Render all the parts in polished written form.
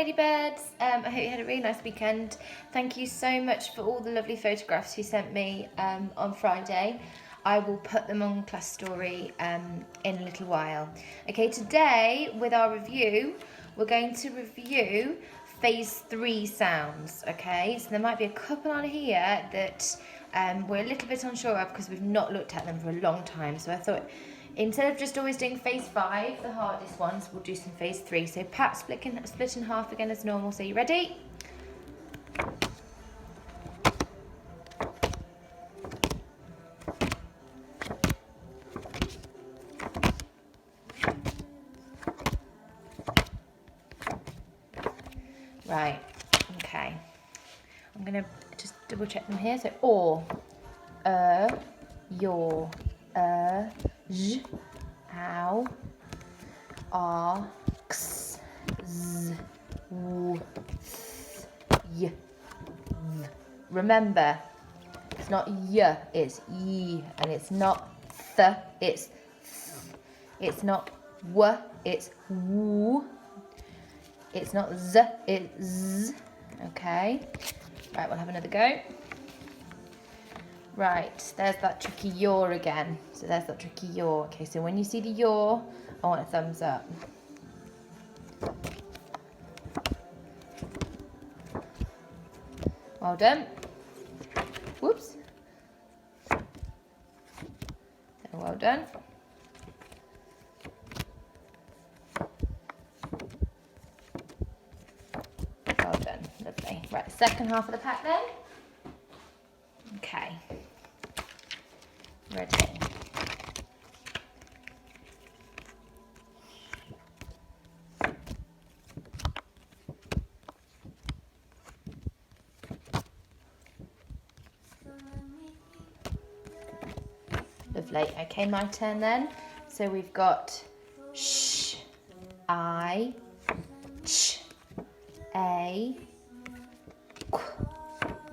Ladybirds, I hope you had a really nice weekend. Thank you so much for all the lovely photographs you sent me on Friday. I will put them on Class Story in a little while. Okay, today with our review, we're going to review Phase 3 sounds, okay? So there might be a couple on here that we're a little bit unsure of because we've not looked at them for a long time. So I thought, instead of just always doing Phase 5, the hardest ones, we'll do some Phase 3. So Pat split in half again as normal. So you ready? Right, okay. I'm going to just double check them here. So or, your, j, ow, r, x, z, w, th, y, v. Remember, it's not y, it's y, and it's not th, it's th. It's not w, it's w. It's not z, it's z. Okay. Right, we'll have another go. Right, there's that tricky yaw again. So there's that tricky yaw. Okay, so when you see the yaw, I want a thumbs up. Well done. Whoops. Well done. Well done. Lovely. Right, the second half of the pack then. Okay. Ready. Lovely. Okay, my turn then. So we've got sh, I, ch, a, k,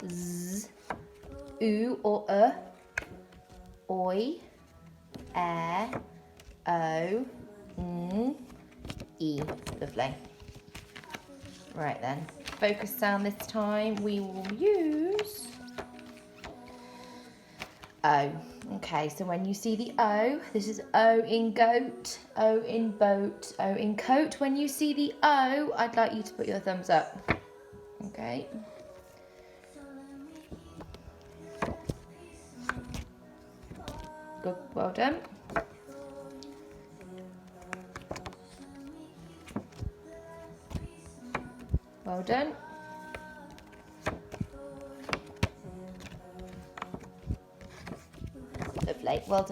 z, u or oi, o, e. Lovely. Right then, focus sound this time. We will use O. Okay, so when you see the O, this is O in goat, O in boat, O in coat. When you see the O, I'd like you to put your thumbs up. Okay. Good, well done. Well done. Lovely, well done.